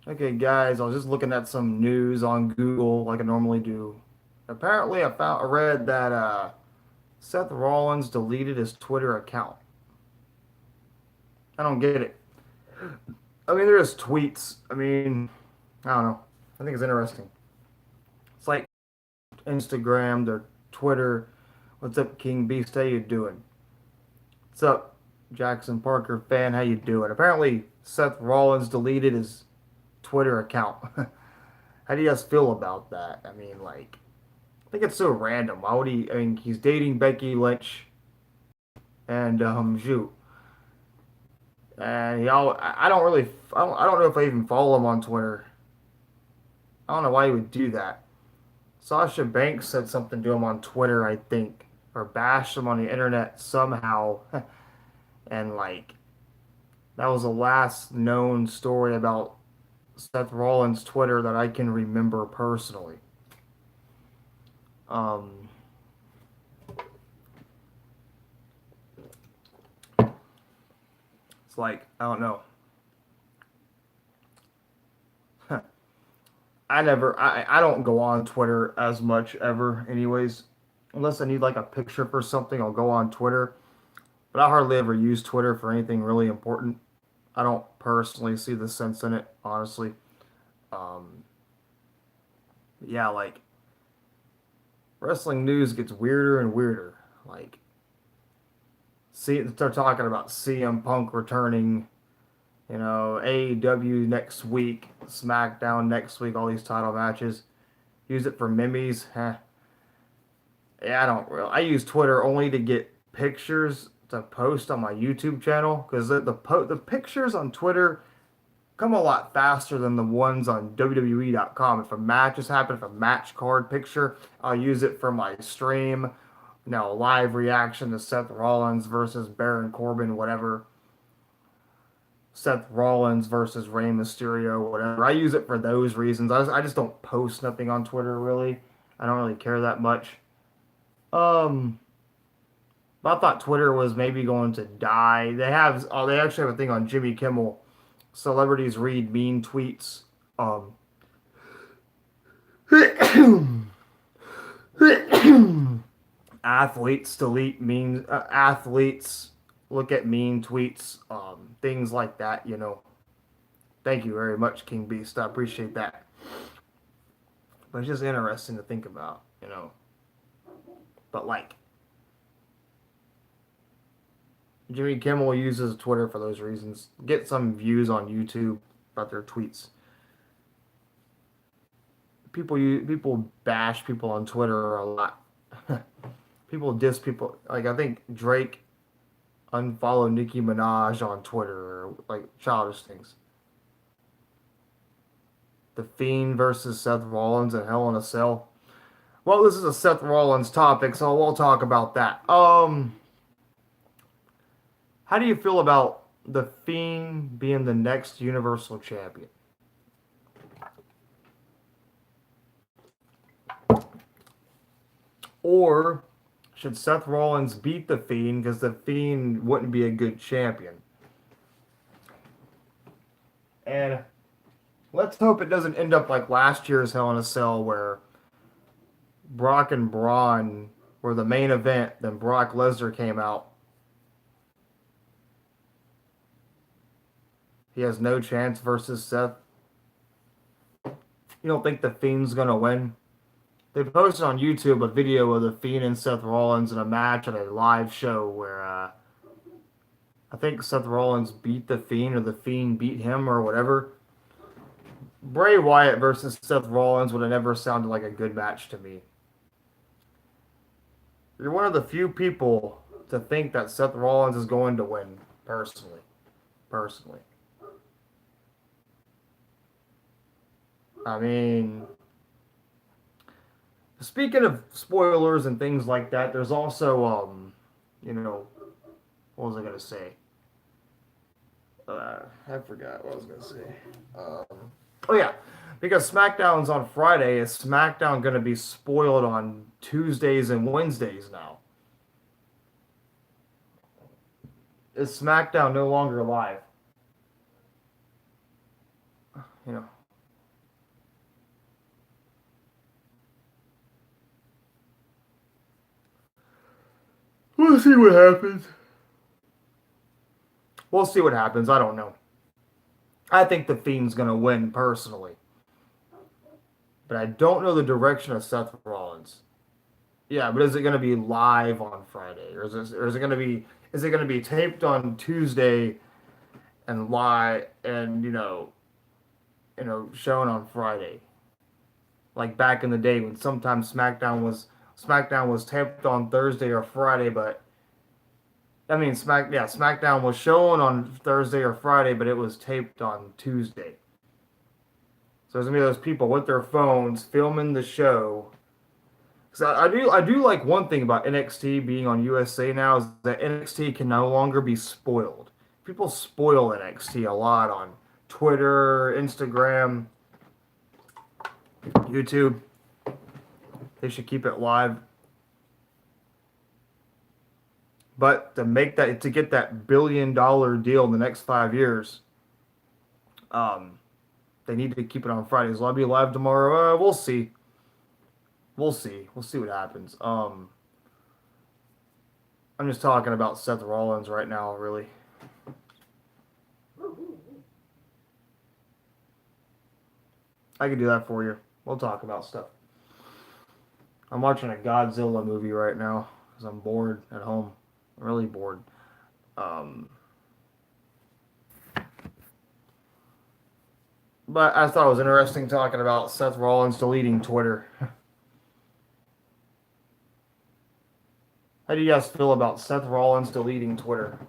Okay, guys, I was just looking at some news on Google like I normally do. Apparently, I read that Seth Rollins deleted his Twitter account. I don't get it. I mean, there's tweets. I mean, I don't know. I think it's interesting. It's like Instagram, their Twitter. What's up, King Beast? How you doing? What's up, Jackson Parker fan? How you doing? Apparently, Seth Rollins deleted his Twitter account. How do you guys feel about that? I mean, like, I think it's so random. Why would he? I mean, he's dating Becky Lynch and shoot, and I don't really, I don't know if I even follow him on Twitter. I don't know why he would do that. Sasha Banks said something to him on Twitter, I think, or bashed him on the internet somehow, and like that was the last known story about Seth Rollins' Twitter that I can remember personally. Um, it's like I don't know. I don't go on Twitter as much ever, anyways. Unless I need like a picture for something, I'll go on Twitter. But I hardly ever use Twitter for anything really important. I don't personally see the sense in it, honestly. Um, yeah, like wrestling news gets weirder and weirder. Like, see, they're talking about CM Punk returning. You know, AEW next week, SmackDown next week. All these title matches. Use it for memes. Heh. Yeah, I don't really. I use Twitter only to get pictures to post on my YouTube channel because the pictures on Twitter come a lot faster than the ones on WWE.com. If a match has happened, if a match card picture, I'll use it for my stream. You know, live reaction to Seth Rollins versus Baron Corbin, whatever. Seth Rollins versus Rey Mysterio, whatever. I use it for those reasons. I just don't post nothing on Twitter really. I don't really care that much. Um, I thought Twitter was maybe going to die. They actually have a thing on Jimmy Kimmel. Celebrities read mean tweets. Um, athletes delete mean athletes look at mean tweets. Things like that. You know. Thank you very much, King Beast. I appreciate that. But it's just interesting to think about. You know. But like Jimmy Kimmel uses Twitter for those reasons. Get some views on YouTube about their tweets. People bash people on Twitter a lot. People diss people. Like I think Drake unfollowed Nicki Minaj on Twitter or like childish things. The Fiend versus Seth Rollins and Hell in a Cell. Well, this is a Seth Rollins topic, so we'll talk about that. How do you feel about the Fiend being the next Universal Champion? Or should Seth Rollins beat the Fiend because the Fiend wouldn't be a good champion? And let's hope it doesn't end up like last year's Hell in a Cell where Brock and Braun were the main event, then Brock Lesnar came out. He has no chance versus Seth. You don't think the Fiend's gonna win? They posted on YouTube a video of the Fiend and Seth Rollins in a match at a live show where I think Seth Rollins beat the Fiend or the Fiend beat him or whatever. Bray Wyatt versus Seth Rollins would have never sounded like a good match to me. You're one of the few people to think that Seth Rollins is going to win, personally. Personally. I mean, speaking of spoilers and things like that, there's also, you know, what was I going to say? I forgot what I was going to say. Oh, yeah. Because SmackDown's on Friday, is SmackDown going to be spoiled on Tuesdays and Wednesdays now? Is SmackDown no longer live? You know, we'll see what happens. We'll see what happens. I don't know. I think the Fiend's gonna win personally, but I don't know the direction of Seth Rollins. Yeah, but is it gonna be live on Friday, or is it gonna be taped on Tuesday and live and shown on Friday, like back in the day when sometimes SmackDown was taped on Thursday or Friday, but I mean SmackDown was shown on Thursday or Friday, but it was taped on Tuesday. So there's gonna be those people with their phones filming the show. Because I do like one thing about NXT being on USA now is that NXT can no longer be spoiled. People spoil NXT a lot on Twitter, Instagram, YouTube. They should keep it live. But to get that $1 billion deal in the next 5 years, um, they need to keep it on Fridays. Will I be live tomorrow? We'll see. We'll see. We'll see what happens. I'm just talking about Seth Rollins right now, really. I can do that for you. We'll talk about stuff. I'm watching a Godzilla movie right now because I'm bored at home. I'm really bored. Um, but I thought it was interesting talking about Seth Rollins deleting Twitter. How do you guys feel about Seth Rollins deleting Twitter?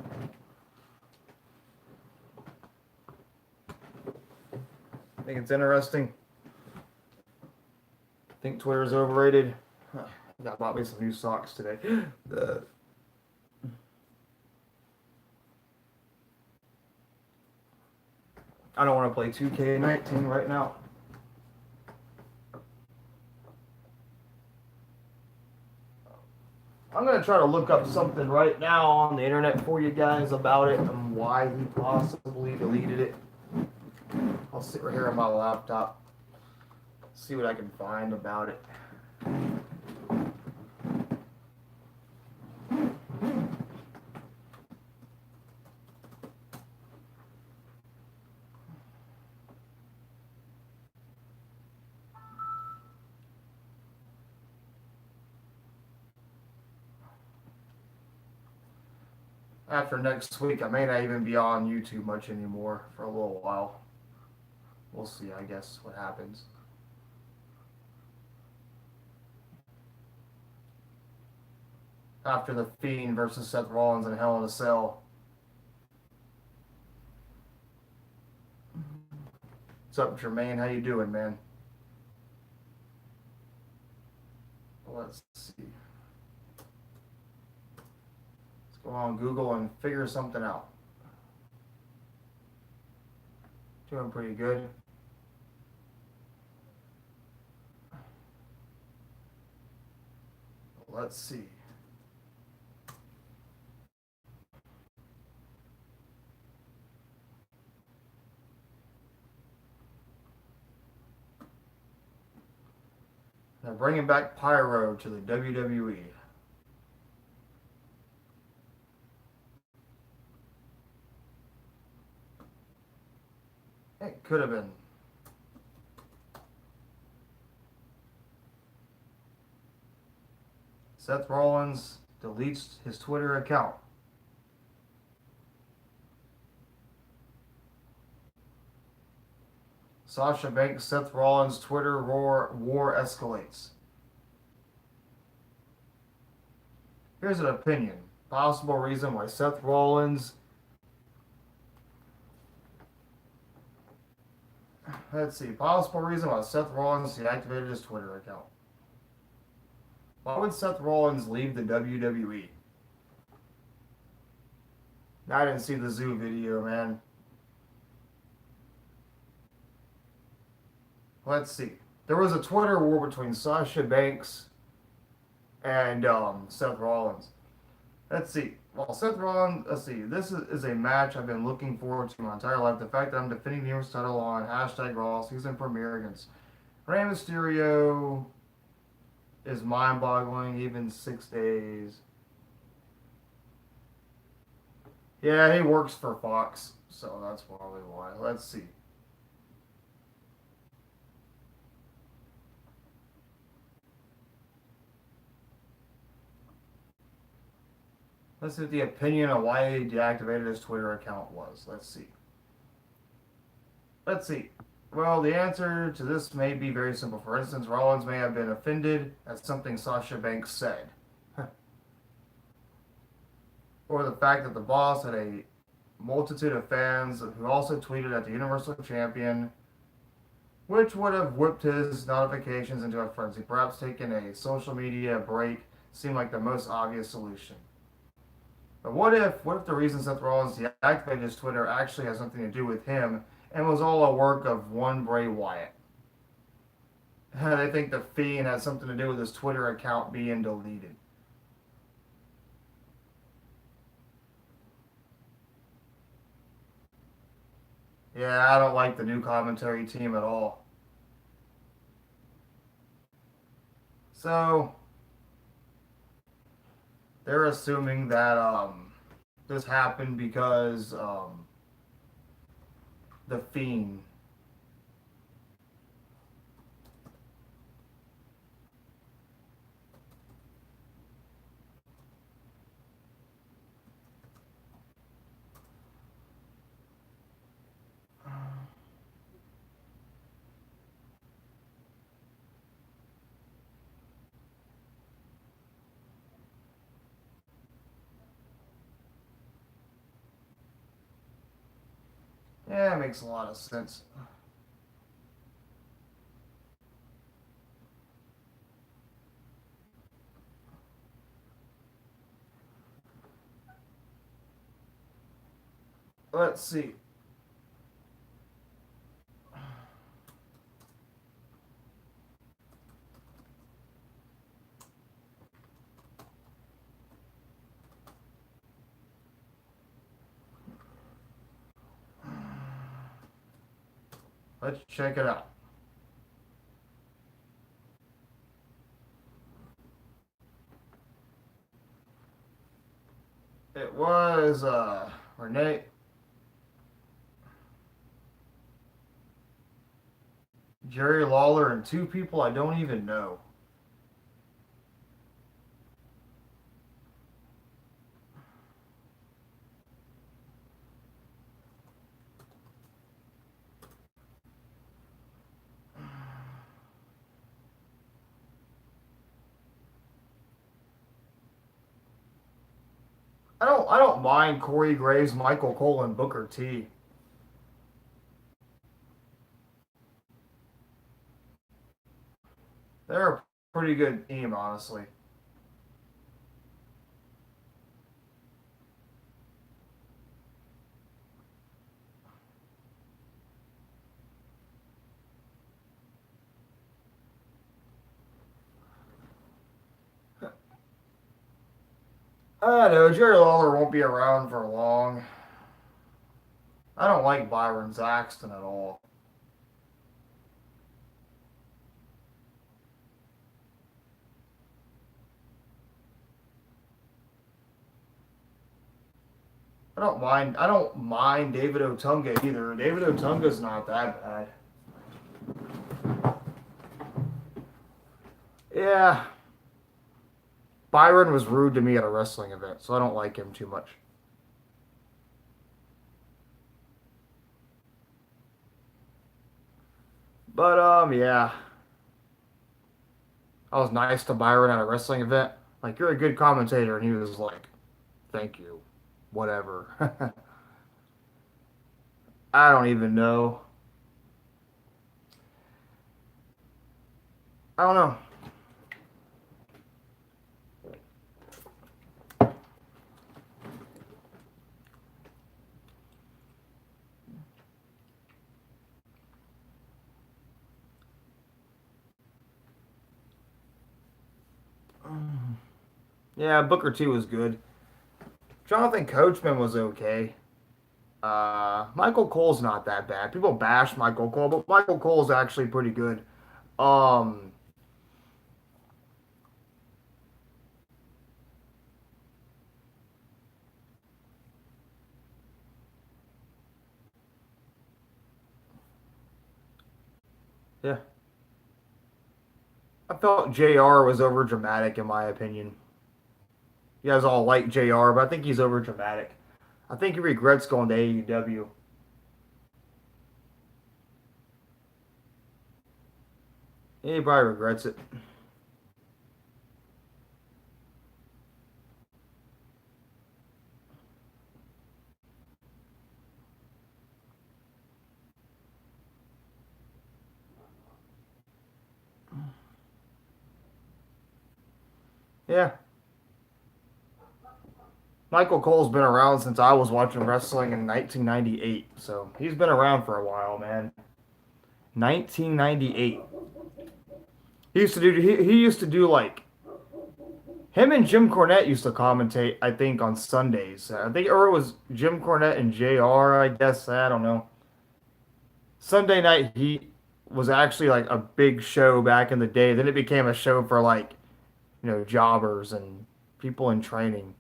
I think it's interesting. I think Twitter's overrated. I bought me some new socks today. I don't want to play 2K19 right now. I'm going to try to look up something right now on the internet for you guys about it and why he possibly deleted it. I'll sit right here on my laptop, see what I can find about it. After next week, I may not even be on YouTube much anymore for a little while. We'll see, I guess, what happens. After the Fiend versus Seth Rollins in Hell in a Cell. What's up, Jermaine? How you doing, man? Let's see. Let's go on Google and figure something out. Doing pretty good. Let's see. Now bringing back Pyro to the WWE. It could have been. Seth Rollins deletes his Twitter account. Sasha Banks, Seth Rollins, Twitter war escalates. Here's an opinion. Possible reason why Seth Rollins. Let's see. Possible reason why Seth Rollins deactivated his Twitter account. Why would Seth Rollins leave the WWE? I didn't see the zoo video, man. Let's see. There was a Twitter war between Sasha Banks and Seth Rollins. Let's see. Well, Seth Rollins, let's see, this is a match I've been looking forward to my entire life. The fact that I'm defending the Universal title on hashtag Raw season premiere against Rey Mysterio is mind boggling, even 6 days. Yeah, he works for Fox, so that's probably why. Let's see. Let's see what the opinion of why he deactivated his Twitter account was. Let's see. Let's see. Well, the answer to this may be very simple. For instance, Rollins may have been offended at something Sasha Banks said, or the fact that the boss had a multitude of fans who also tweeted at the Universal Champion, which would have whipped his notifications into a frenzy. Perhaps taking a social media break seemed like the most obvious solution. But what if the reason Seth Rollins deactivated his Twitter actually has something to do with him and was all a work of one Bray Wyatt? They think the Fiend has something to do with his Twitter account being deleted. Yeah, I don't like the new commentary team at all. So they're assuming that this happened because the Fiend. Yeah, it makes a lot of sense. Let's see. Let's check it out. It was Renee, Jerry Lawler, and two people I don't even know. I don't mind Corey Graves, Michael Cole, and Booker T. They're a pretty good team, honestly. I know Jerry Lawler won't be around for long. I don't like Byron Saxton at all. I don't mind David Otunga either. David Otunga's not that bad. Yeah, Byron was rude to me at a wrestling event, so I don't like him too much. But yeah, I was nice to Byron at a wrestling event. Like, you're a good commentator, and he was like, "Thank you, whatever." I don't even know. I don't know. Yeah, Booker T was good. Jonathan Coachman was okay. Michael Cole's not that bad. People bash Michael Cole, but Michael Cole's actually pretty good. Um, yeah, I felt JR was over dramatic in my opinion. You guys all like JR, but I think he's over dramatic. I think he regrets going to AEW. He probably regrets it. Yeah, Michael Cole's been around since I was watching wrestling in 1998, so he's been around for a while, man. 1998. He used to do like him and Jim Cornette used to commentate, I think, on Sundays. I think or it was Jim Cornette and JR, I guess. I don't know. Sunday Night Heat was actually like a big show back in the day. Then it became a show for like, jobbers and people in training.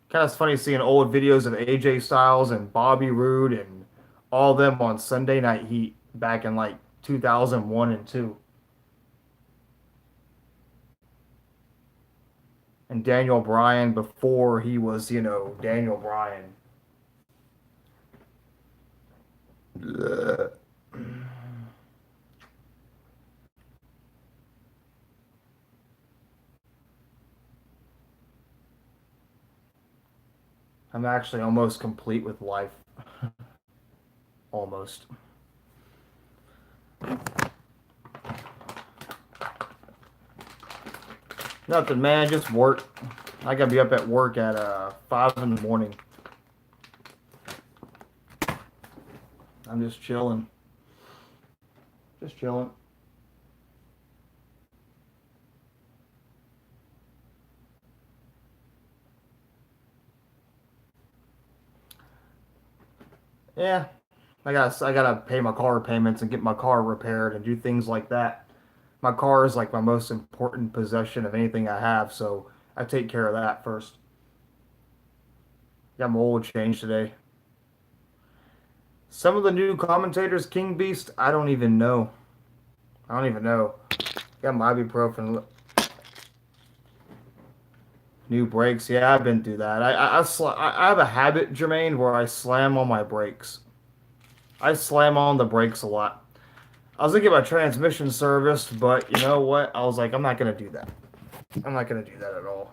Kind of funny seeing old videos of AJ Styles and Bobby Roode and all of them on Sunday Night Heat back in like 2001 and 2. And Daniel Bryan before he was, Daniel Bryan. I'm actually almost complete with life. Almost. Nothing, man. Just work. I gotta be up at work at 5 in the morning. I'm just chilling. Just chilling. Yeah. I gotta pay my car payments and get my car repaired and do things like that. My car is like my most important possession of anything I have, so I take care of that first. Got my oil change today. Some of the new commentators, King Beast, I don't even know. I don't even know. Got my ibuprofen. New brakes. Yeah, I've been through that. I have a habit, Jermaine, where I slam on my brakes. I slam on the brakes a lot. I was gonna get my transmission serviced, but you know what? I was like, I'm not gonna do that. I'm not gonna do that at all.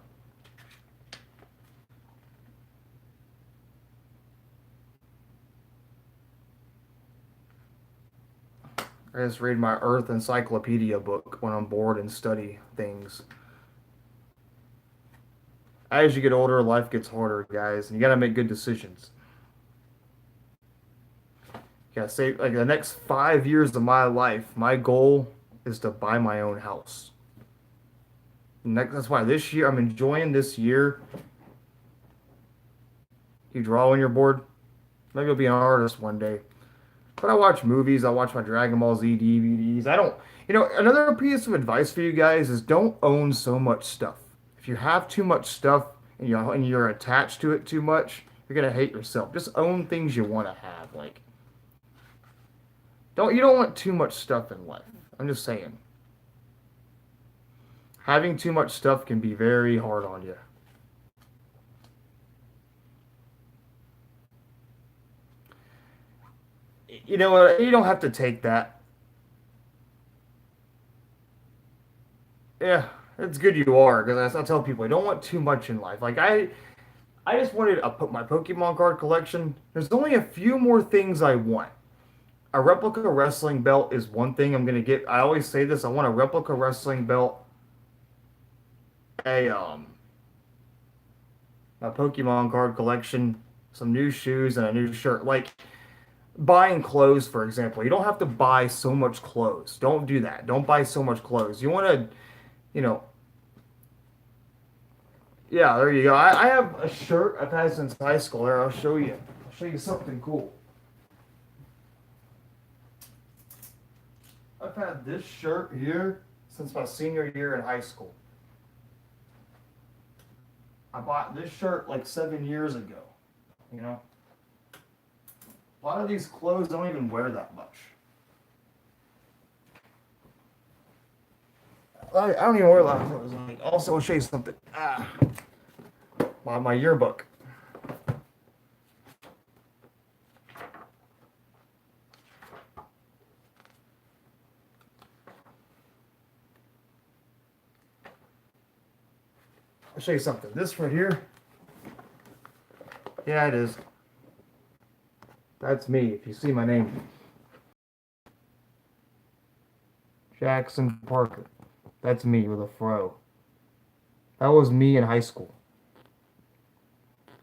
I just read my Earth Encyclopedia book when I'm bored and study things. As you get older, life gets harder, guys, and you gotta make good decisions. You gotta say, like, the next 5 years of my life, my goal is to buy my own house. And that's why this year, I'm enjoying this year. You draw on your board. Maybe you'll be an artist one day. But I watch movies. I watch my Dragon Ball Z DVDs. I don't, another piece of advice for you guys is don't own so much stuff. If you have too much stuff and you're attached to it too much, you're gonna hate yourself. Just own things you want to have. Like, you don't want too much stuff in life. I'm just saying. Having too much stuff can be very hard on you. You know what? You don't have to take that. Yeah, it's good you are because I tell people I don't want too much in life. Like I just wanted to put my Pokemon card collection. There's only a few more things I want. A replica wrestling belt is one thing I'm gonna get. I always say this. I want a replica wrestling belt, a my Pokemon card collection, some new shoes, and a new shirt. Like buying clothes, for example. You don't have to buy so much clothes. Don't do that. Don't buy so much clothes. You want to, you know, Yeah, there you go. I have a shirt I've had since high school. There, I'll show you. I'll show you something cool. I've had this shirt here since my senior year in high school. I bought this shirt like 7 years ago. You know, a lot of these clothes don't even wear that much. I don't even wear a lot of clothes. Like, also, I'll show you something. My yearbook. I'll show you something. This right here. Yeah, it is. That's me. If you see my name, Jackson Parker. That's me with a fro. That was me in high school.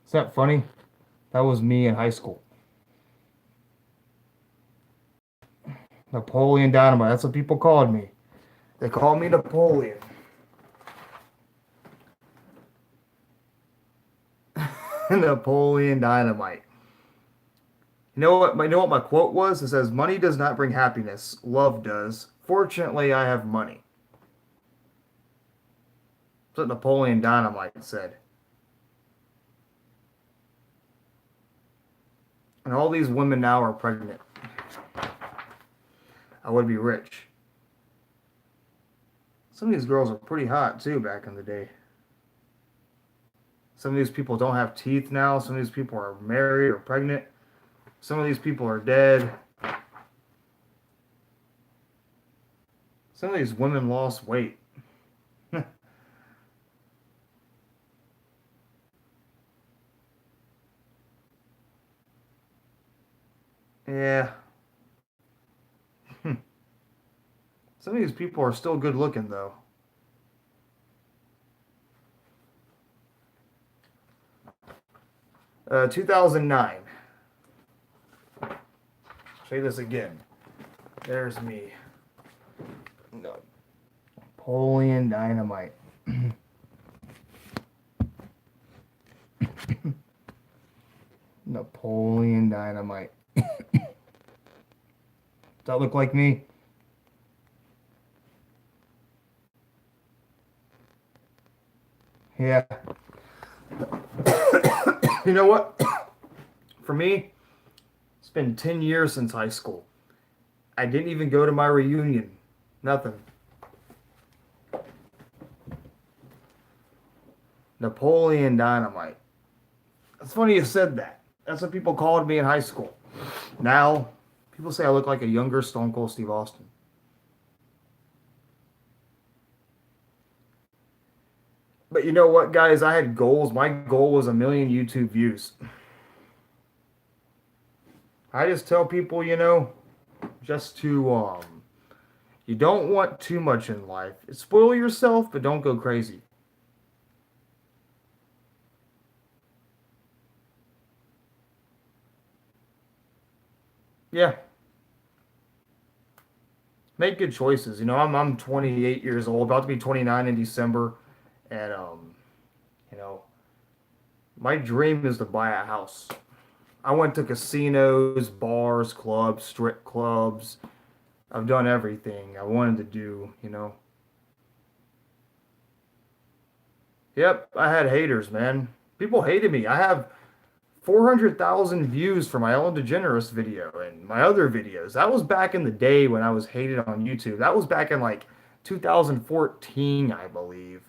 Is that funny? That was me in high school. Napoleon Dynamite. That's what people called me. They called me Napoleon. Napoleon Dynamite. You know what my quote was? It says, "Money does not bring happiness. Love does. Fortunately, I have money." That's what Napoleon Dynamite said. And all these women now are pregnant. I would be rich. Some of these girls are pretty hot too back in the day. Some of these people don't have teeth now. Some of these people are married or pregnant. Some of these people are dead. Some of these women lost weight. Yeah. Some of these people are still good looking though. 2009. Say this again. There's me. No. Napoleon Dynamite. Napoleon Dynamite. Does that look like me? Yeah. You know what? For me, it's been 10 years since high school. I didn't even go to my reunion. Nothing. Napoleon Dynamite. It's funny you said that. That's what people called me in high school. Now, people say I look like a younger Stone Cold Steve Austin. But you know what, guys? I had goals. My goal was 1 million YouTube views. I just tell people, just to you don't want too much in life. Spoil yourself, but don't go crazy. Yeah, make good choices. I'm 28 years old, about to be 29 in December, and you know, my dream is to buy a house. I went to casinos, bars, clubs, strip clubs. I've done everything I wanted to do. Yep, I had haters, man. People hated me. I have 400,000 views for my Ellen DeGeneres video and my other videos. That was back in the day when I was hated on YouTube. That was back in like 2014, I believe.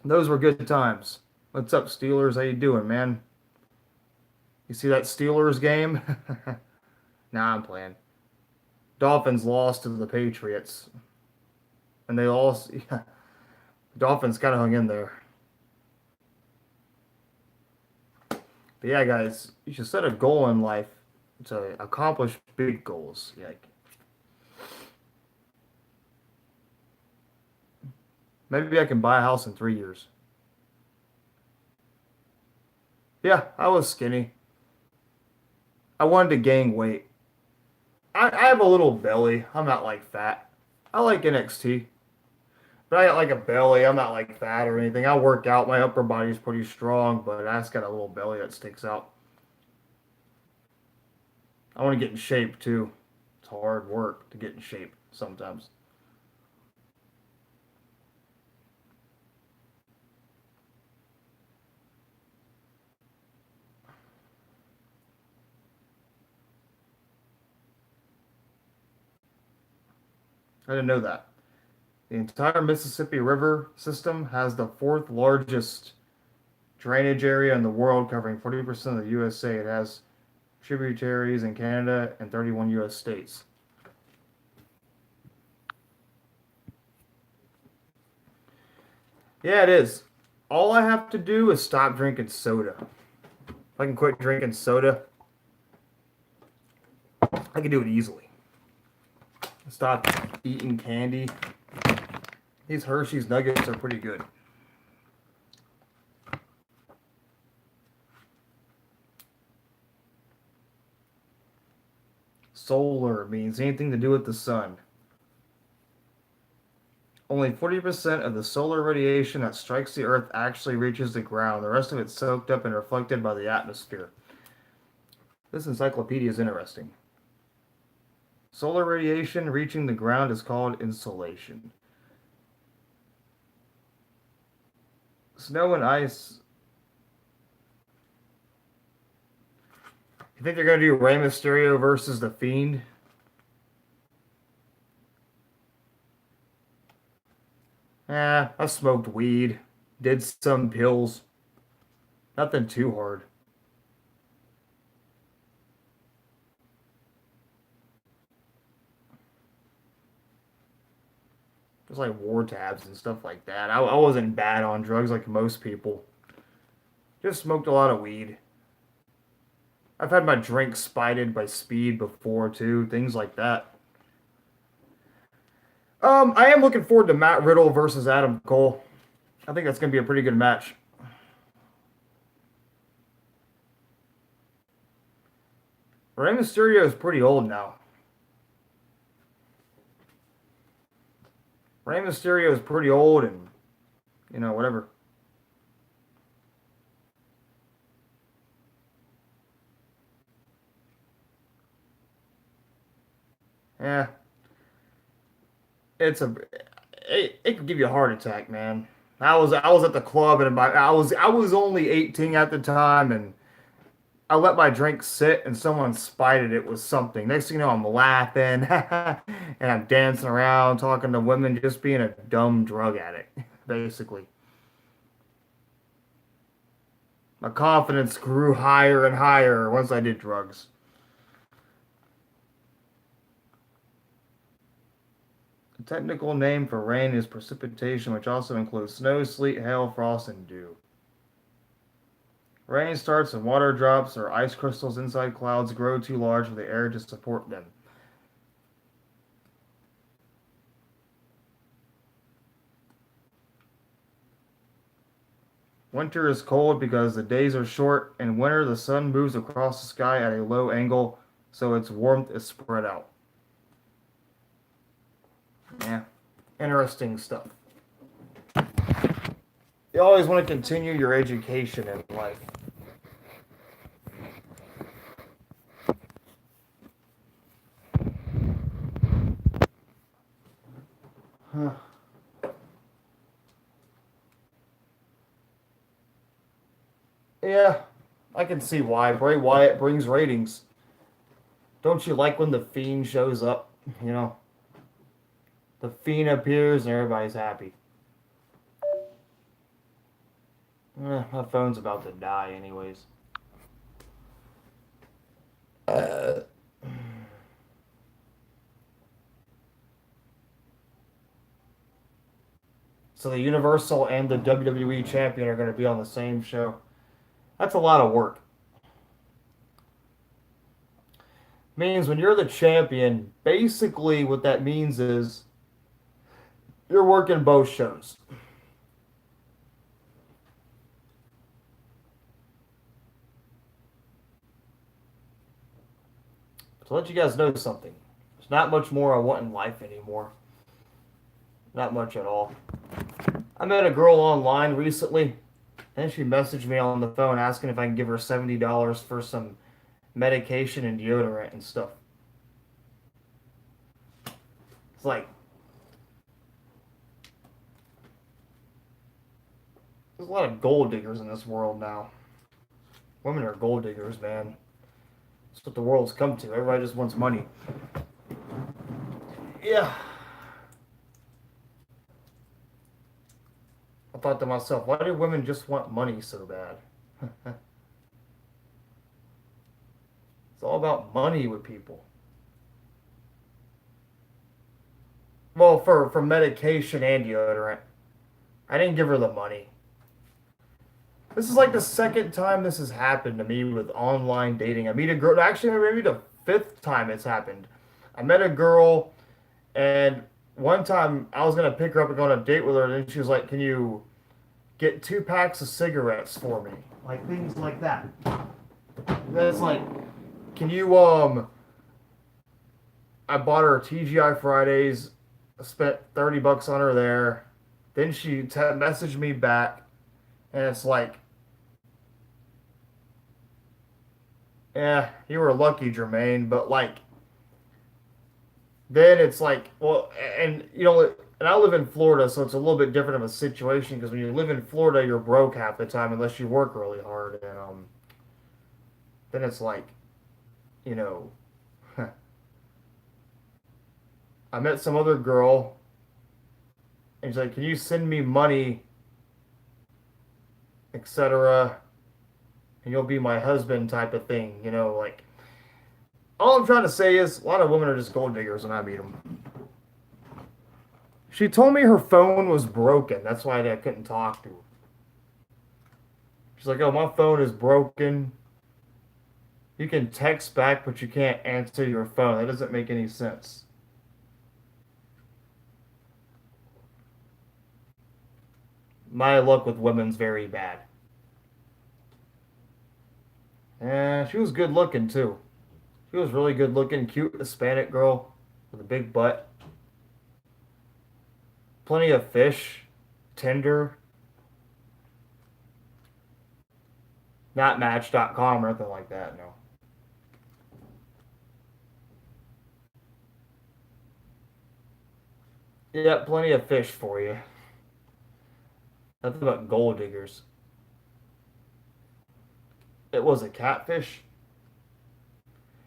Those were good times. What's up, Steelers? How you doing, man? You see that Steelers game? Nah, I'm playing. Dolphins lost to the Patriots, and they lost. Yeah, Dolphins kind of hung in there. But yeah, guys, you should set a goal in life to accomplish big goals. Yeah, like, maybe I can buy a house in 3 years. Yeah, I was skinny. I wanted to gain weight. I have a little belly. I'm not like fat. I like NXT, But I got like a belly. I'm not like fat or anything. I work out. My upper body's pretty strong, but I just got a little belly that sticks out. I want to get in shape too. It's hard work to get in shape sometimes. I didn't know that. The entire Mississippi River system has the fourth largest drainage area in the world, covering 40% of the USA. It has tributaries in Canada and 31 US states. Yeah, it is. All I have to do is stop drinking soda. If I can quit drinking soda, I can do it easily. Stop eating candy. These Hershey's nuggets are pretty good. Solar means anything to do with the sun. Only 40% of the solar radiation that strikes the Earth actually reaches the ground. The rest of it's soaked up and reflected by the atmosphere. This encyclopedia is interesting. Solar radiation reaching the ground is called insolation. Snow and ice. You think they're going to do Rey Mysterio versus The Fiend? I smoked weed, did some pills. Nothing too hard. Just like war tabs and stuff like that. I wasn't bad on drugs like most people. Just smoked a lot of weed. I've had my drink spited by speed before too, things like that. I am looking forward to Matt Riddle versus Adam Cole. I think that's going to be a pretty good match. Rey Mysterio is pretty old now. Rey Mysterio is pretty old and, whatever. Yeah, it's a it could give you a heart attack, man. I was at the club and I was only 18 at the time and I let my drink sit and someone spited it with something. Next thing you know, I'm laughing and I'm dancing around, talking to women, just being a dumb drug addict, basically. My confidence grew higher and higher once I did drugs. The technical name for rain is precipitation, which also includes snow, sleet, hail, frost, and dew. Rain starts when water drops or ice crystals inside clouds grow too large for the air to support them. Winter is cold because the days are short. In winter, the sun moves across the sky at a low angle, so its warmth is spread out. Yeah, interesting stuff. You always want to continue your education in life. Huh. Yeah, I can see why. Bray Wyatt brings ratings. Don't you like when the Fiend shows up? You know, the Fiend appears and everybody's happy. My phone's about to die, anyways. Uh, so the Universal and the WWE Champion are going to be on the same show. That's a lot of work. Means when you're the champion, basically what that means is you're working both shows. To let you guys know something, there's not much more I want in life anymore. Not much at all. I met a girl online recently, and she messaged me on the phone asking if I can give her $70 for some medication and deodorant and stuff. It's like there's a lot of gold diggers in this world now. Women are gold diggers, man. That's what the world's come to. Everybody just wants money. Yeah. I thought to myself, why do women just want money so bad? It's all about money with people. Well, for medication and deodorant. I didn't give her the money. This is like the second time this has happened to me with online dating. I meet a girl, actually, maybe the fifth time it's happened. I met a girl, and one time I was gonna pick her up and go on a date with her, and then she was like, "Can you get 2 packs of cigarettes for me?" Like things like that. That's like, can you I bought her TGI Fridays, spent $30 on her there. Then she messaged me back, and it's like, yeah, you were lucky, Jermaine, but like, then it's like, well, and you know, and I live in Florida, so it's a little bit different of a situation because when you live in Florida, you're broke half the time unless you work really hard, and then it's like, you know, I met some other girl, and she's like, "Can you send me money, etc., and you'll be my husband," type of thing, you know, like. All I'm trying to say is a lot of women are just gold diggers when I meet them. She told me her phone was broken. That's why I couldn't talk to her. She's like, "Oh, my phone is broken. You can text back, but you can't answer your phone." That doesn't make any sense. My luck with women's very bad. And she was good looking too. She was really good looking, cute Hispanic girl with a big butt. Plenty of fish, tender, not Match.com or anything like that, no. Yeah, plenty of fish for you. Nothing but gold diggers. It was a catfish.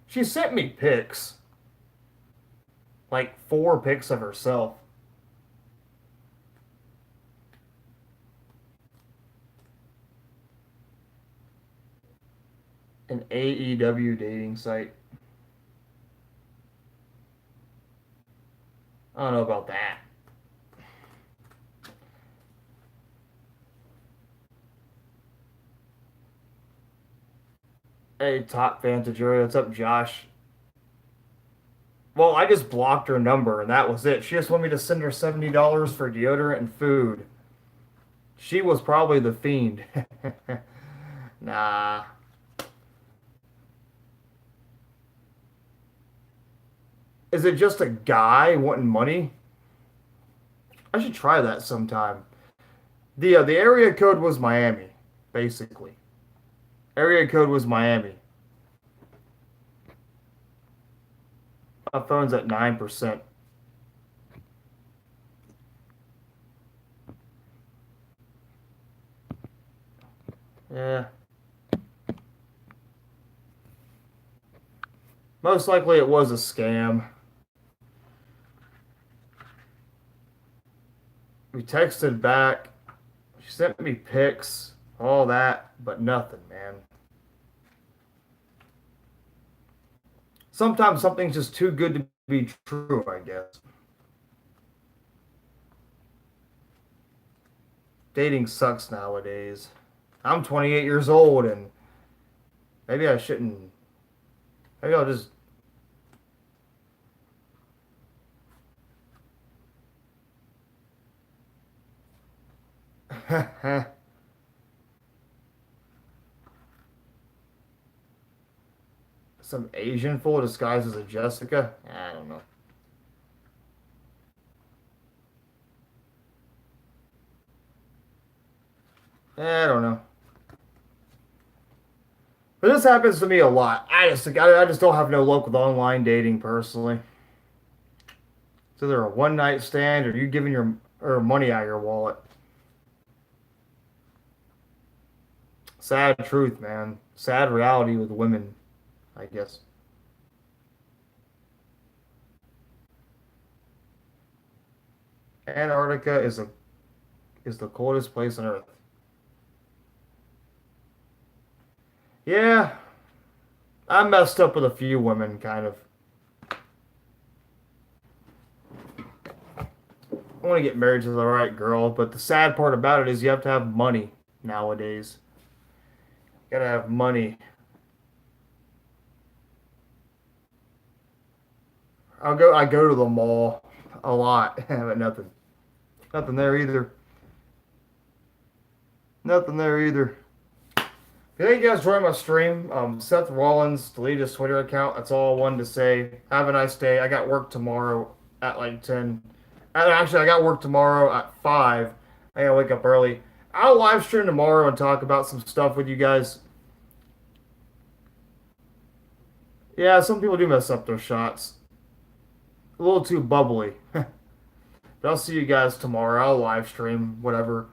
She sent me pics, like 4 pics of herself. An AEW dating site. I don't know about that. Hey, top fan to Joey. What's up, Josh? Well, I just blocked her number and that was it. She just wanted me to send her $70 for deodorant and food. She was probably the fiend. Nah. Is it just a guy wanting money? I should try that sometime. The area code was Miami, basically. Area code was Miami. My phone's at 9%. Yeah. Most likely it was a scam. We texted back. She sent me pics, all that, but nothing, man. Sometimes something's just too good to be true, I guess. Dating sucks nowadays. I'm 28 years old and maybe I shouldn't. Maybe I'll just. Some Asian fool disguised as a Jessica? I don't know. I don't know. But this happens to me a lot. I just don't have no luck with online dating personally. It's either a one night stand or you giving your or money out of your wallet. Sad truth, man. Sad reality with women, I guess. Antarctica is the coldest place on Earth. Yeah, I messed up with a few women, kind of. I want to get married to the right girl, but the sad part about it is you have to have money nowadays. You gotta have money. I go to the mall a lot, but nothing. Nothing there either. Nothing there either. If you guys enjoyed my stream, Seth Rollins deleted his Twitter account. That's all I wanted to say. Have a nice day. I got work tomorrow at like 10. Actually, I got work tomorrow at 5. I gotta wake up early. I'll live stream tomorrow and talk about some stuff with you guys. Yeah, some people do mess up their shots. A little too bubbly. But I'll see you guys tomorrow. I'll live stream, whatever.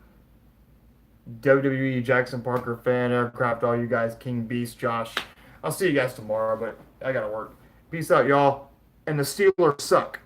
WWE Jackson Parker fan, aircraft, all you guys, King Beast, Josh. I'll see you guys tomorrow, but I gotta work. Peace out, y'all. And the Steelers suck.